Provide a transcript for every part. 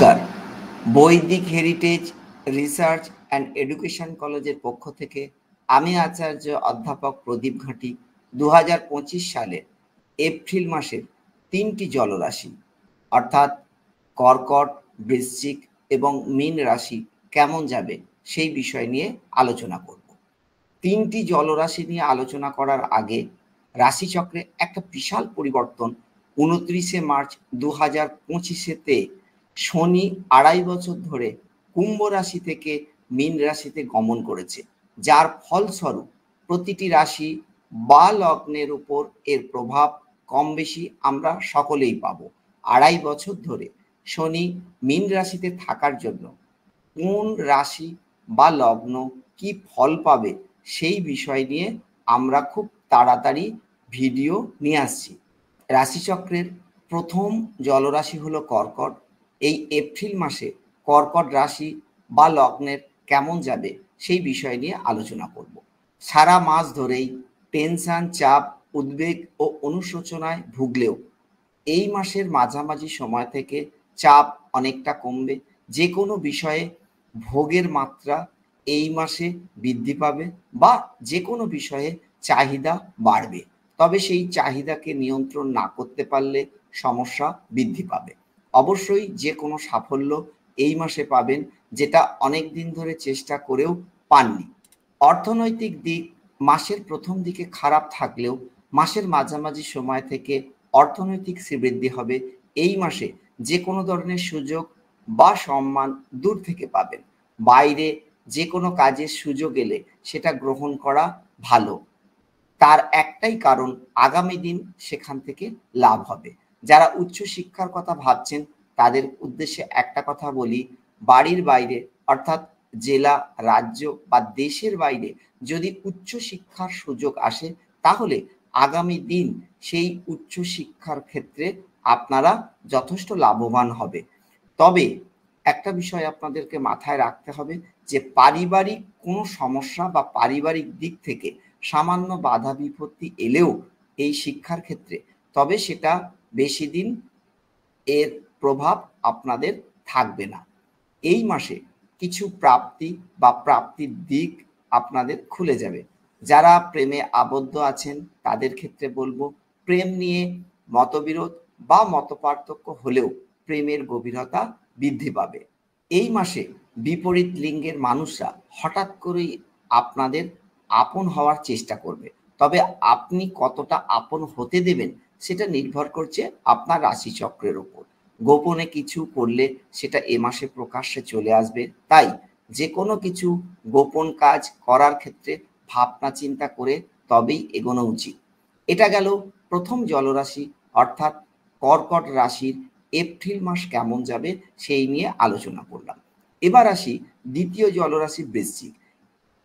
নমস্কার। বৈদিক heritage research and education কলেজের পক্ষ থেকে আমি আচার্য অধ্যাপক প্রদীপ ঘাঁটি 2025 সালের এপ্রিল মাসের 3টি জলরাশি অর্থাৎ কর্কট, বৃশ্চিক এবং মীন রাশি কেমন যাবে সেই বিষয় নিয়ে আলোচনা করব। 3টি জলরাশি নিয়ে আলোচনা করার আগে রাশিচক্রে একটা বিশাল পরিবর্তন 29শে মার্চ 2025-তে শনি 2.5 বছর ধরে কুম্ভ রাশি থেকে মীন রাশিতে গমন করেছে, যার ফলস্বরূপ প্রতিটি রাশি বা লগ্নের উপর এর প্রভাব কম বেশি আমরা সকলেই পাবো। 2.5 বছর ধরে শনি মীন রাশিতে থাকার জন্য কোন রাশি বা লগ্ন কি ফল পাবে সেই বিষয় নিয়ে আমরা খুব তাড়াতাড়ি ভিডিও নিয়ে আসছি। রাশিচক্রের প্রথম জলরাশি হলো কর্কট। এই এপ্রিল মাসে কর্কট রাশি বা লগ্নের কেমন যাবে সেই বিষয় নিয়ে আলোচনা করব। সারা মাস ধরেই টেনশন, চাপ, উদ্বেগ ও অনুশোচনায় ভুগলেও এই মাসের মাঝামাঝি সময় থেকে চাপ অনেকটা কমবে। যে কোনো বিষয়ে ভোগের মাত্রা এই মাসে বৃদ্ধি পাবে বা যে কোনো বিষয়ে চাহিদা বাড়বে, তবে সেই চাহিদাকে নিয়ন্ত্রণ না করতে পারলে সমস্যা বৃদ্ধি পাবে। অবশ্যই যে কোনো সাফল্য এই মাসে পাবেন, যেটা অনেক দিন ধরে চেষ্টা করেও পাননি। অর্থনৈতিক দিক মাসের প্রথম দিকে খারাপ থাকলেও মাসের মাঝামাঝি সময় থেকে অর্থনৈতিক শ্রীবৃদ্ধি হবে। এই মাসে যে কোনো ধরনের সুযোগ বা সম্মান দূর থেকে পাবেন। বাইরে যে কোনো কাজের সুযোগ এলে সেটা গ্রহণ করা ভালো। তার একটাই কারণ, আগামী দিন সেখান থেকে লাভ হবে। যারা উচ্চশিক্ষার কথা ভাবছেন তাদের উদ্দেশ্যে একটা কথা বলি, বাড়ির বাইরে অর্থাৎ জেলা, রাজ্য বা দেশের বাইরে যদি উচ্চশিক্ষার সুযোগ আসে তাহলে আগামী দিন সেই উচ্চশিক্ষার ক্ষেত্রে আপনারা যথেষ্ট লাভবান হবে। তবে একটা বিষয় আপনাদেরকে মাথায় রাখতে হবে যে পারিবারিক কোনো সমস্যা বা পারিবারিক দিক থেকে সামান্য বাধা বিপত্তি এলেও এই শিক্ষার ক্ষেত্রে, তবে সেটা বেশি দিন এর প্রভাব আপনাদের থাকবে না। এই মাসে কিছু প্রাপ্তি বা প্রাপ্তির দিক আপনাদের খুলে যাবে। যারা প্রেমে আবদ্ধ আছেন তাদের ক্ষেত্রে বলবো, প্রেম নিয়ে মতবিরোধ বা মতপার্থক্য হলেও প্রেমের গভীরতা বৃদ্ধি পাবে। এই মাসে বিপরীত লিঙ্গের মানুষরা হঠাৎ করেই আপনাদের আপন হওয়ার চেষ্টা করবে, তবে আপনি কতটা আপন হতে দেবেন সেটা নির্ভর করছে আপনার রাশিচক্রের উপর। গোপনে কিছু করলে সেটা এ মাসে প্রকাশ্যে চলে আসবে, তাই যে কোনো কিছু গোপন কাজ করার ক্ষেত্রে ভাবনা চিন্তা করে তবেই এগোনো উচিত। এটা গেল প্রথম জলরাশি অর্থাৎ কর্কট রাশির এপ্রিল মাস কেমন যাবে সেই নিয়ে আলোচনা করলাম। এবার আসি দ্বিতীয় জলরাশি বৃশ্চিক।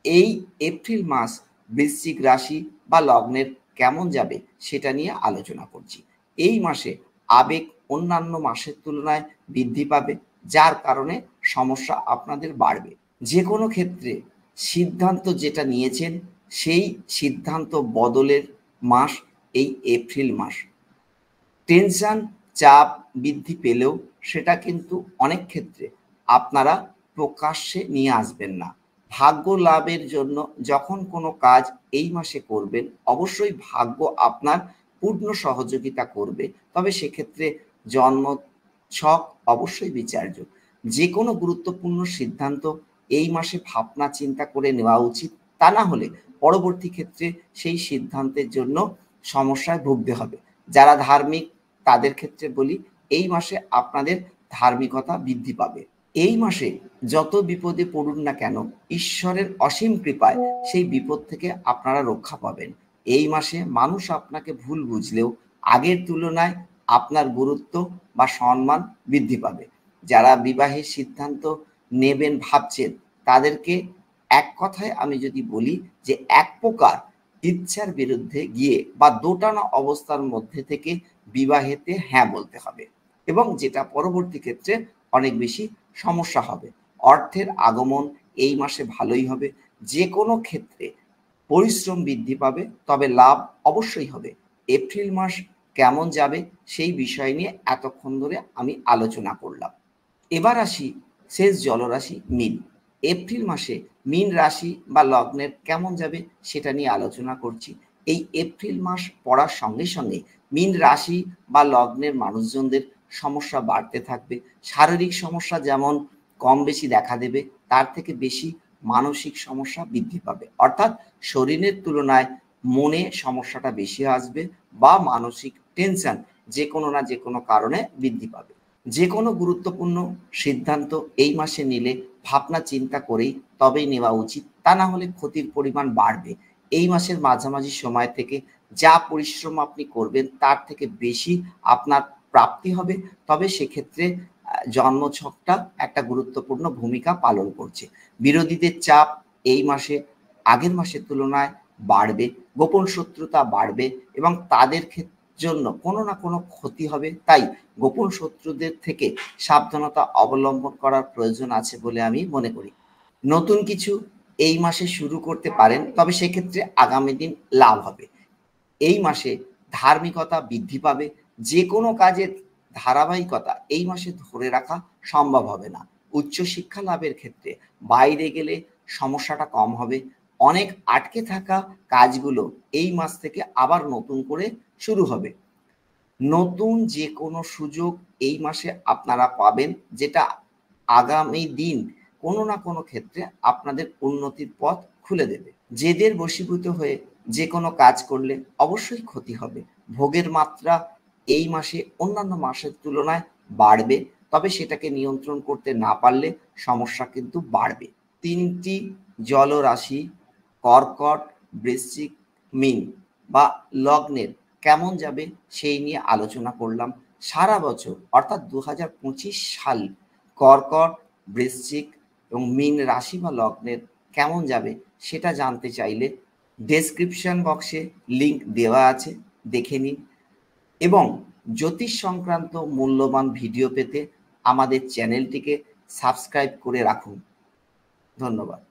এই এপ্রিল মাস বৃশ্চিক রাশি বা লগ্নের কেমন যাবে সেটা নিয়ে আলোচনা করছি। এই মাসে আবেগ অন্যান্য মাসের তুলনায় বৃদ্ধি পাবে, যার কারণে সমস্যা আপনাদের বাড়বে। যে কোনো ক্ষেত্রে সিদ্ধান্ত যেটা নিয়েছেন সেই সিদ্ধান্ত বদলের মাস এই এপ্রিল মাস। টেনশন, চাপ বৃদ্ধি পেলেও সেটা কিন্তু অনেক ক্ষেত্রে আপনারা প্রকাশ্যে নিয়ে আসবেন না। ভাগ্য লাভের জন্য যখন কোনো কাজ এই মাসে করবেন অবশ্যই ভাগ্য আপনার পূর্ণ সহযোগিতা করবে, তবে সেক্ষেত্রে জন্ম ছক অবশ্যই বিচার্য। যে কোনো গুরুত্বপূর্ণ সিদ্ধান্ত এই মাসে ভাবনা চিন্তা করে নেওয়া উচিত, তা না হলে পরবর্তী ক্ষেত্রে সেই সিদ্ধান্তের জন্য সমস্যায় ভুগতে হবে। যারা ধার্মিক তাদের ক্ষেত্রে বলি, এই মাসে আপনাদের ধার্মিকতা বৃদ্ধি পাবে। এই মাসে যত বিপদে পড়ুন না কেন ঈশ্বরের অসীম কৃপায় সেই বিপদ থেকে আপনারা রক্ষা পাবেন। এই মাসে মানুষ আপনাকে ভুল বুঝলেও আগের তুলনায় আপনার গুরুত্ব বা সম্মান বৃদ্ধি পাবে। যারা বিবাহের সিদ্ধান্ত নেবেন ভাবছেন তাদেরকে এক কথায় আমি যদি বলি যে এক প্রকার ইচ্ছার বিরুদ্ধে গিয়ে বা দোটানা অবস্থার মধ্যে থেকে বিবাহেতে হ্যাঁ বলতে হবে, এবং যেটা পরবর্তী ক্ষেত্রে অনেক বেশি সমস্যা হবে। অর্থের আগমন এই মাসে ভালোই হবে। যে কোনো ক্ষেত্রে পরিশ্রম বৃদ্ধি পাবে, তবে লাভ অবশ্যই হবে। এপ্রিল মাস কেমন যাবে সেই বিষয় নিয়ে এতক্ষণ ধরে আমি আলোচনা করলাম। এবার আসি শেষ জলরাশি মীন। এপ্রিল মাসে মীন রাশি বা লগ্নের কেমন যাবে সেটা নিয়ে আলোচনা করছি। এই এপ্রিল মাস পড়ার সঙ্গে সঙ্গে মীন রাশি বা লগ্নের মানুষজনদের সমস্যা বাড়তে থাকবে। শারীরিক সমস্যা যেমন কম বেশি দেখা দেবে, তার থেকে বেশি মানসিক সমস্যা বৃদ্ধি পাবে। অর্থাৎ শরীরের তুলনায় মনে সমস্যাটা বেশি আসবে বা মানসিক টেনশন যে কোনো না যে কোনো কারণে বৃদ্ধি পাবে। যে কোনো গুরুত্বপূর্ণ সিদ্ধান্ত এই মাসে নিলে ভাবনা চিন্তা করেই তবেই নেওয়া উচিত, তা না হলে ক্ষতির পরিমাণ বাড়বে। এই মাসের মাঝামাঝি সময় থেকে যা পরিশ্রম আপনি করবেন তার থেকে বেশি আপনার প্রাপ্তি হবে, তবে সেক্ষেত্রে জন্মছকটা একটা গুরুত্বপূর্ণ ভূমিকা পালন করছে। বিরোধীদের চাপ এই মাসে আগের মাসের তুলনায় বাড়বে, গোপন শত্রুতা বাড়বে এবং তাদের জন্য কোনো না কোনো ক্ষতি হবে। তাই গোপন শত্রুদের থেকে সাবধানতা অবলম্বন করার প্রয়োজন আছে বলে আমি মনে করি। নতুন কিছু এই মাসে শুরু করতে পারেন, তবে সেক্ষেত্রে আগামী দিন লাভ হবে। এই মাসে ধার্মিকতা বৃদ্ধি পাবে। যে কোনো কাজের ধারাবাহিকতা এই মাসে ধরে রাখা সম্ভব হবে না। উচ্চশিক্ষা লাভের ক্ষেত্রে বাইরে গেলে সমস্যাটা কম হবে। অনেক আটকে থাকা কাজগুলো এই মাস থেকে আবার নতুন করে শুরু হবে। নতুন যে কোনো সুযোগ এই মাসে আপনারা পাবেন, যেটা আগামী দিন কোনো না কোনো ক্ষেত্রে আপনাদের উন্নতির পথ খুলে দেবে। জেদের বশীভূত হয়ে যে কোনো কাজ করলে অবশ্যই ক্ষতি হবে। ভোগের মাত্রা এই মাসে অন্যান্য মাসের তুলনায় বাড়বে, তবে সেটাকে নিয়ন্ত্রণ করতে না পারলে সমস্যা কিন্তু বাড়বে। 3টি জলরাশি কর্কট, বৃশ্চিক, মীন বা লগ্নের কেমন যাবে সেই নিয়ে আলোচনা করলাম। সারা বছর অর্থাৎ 2025 সাল কর্কট, বৃশ্চিক এবং মীন রাশি বা লগ্নের কেমন যাবে সেটা জানতে চাইলে ডেসক্রিপশন বক্সে লিংক দেওয়া আছে, দেখে নিন। এবং জ্যোতিষ সংক্রান্ত মূল্যবান ভিডিও পেতে আমাদের চ্যানেলটিকে সাবস্ক্রাইব করে রাখুন। ধন্যবাদ।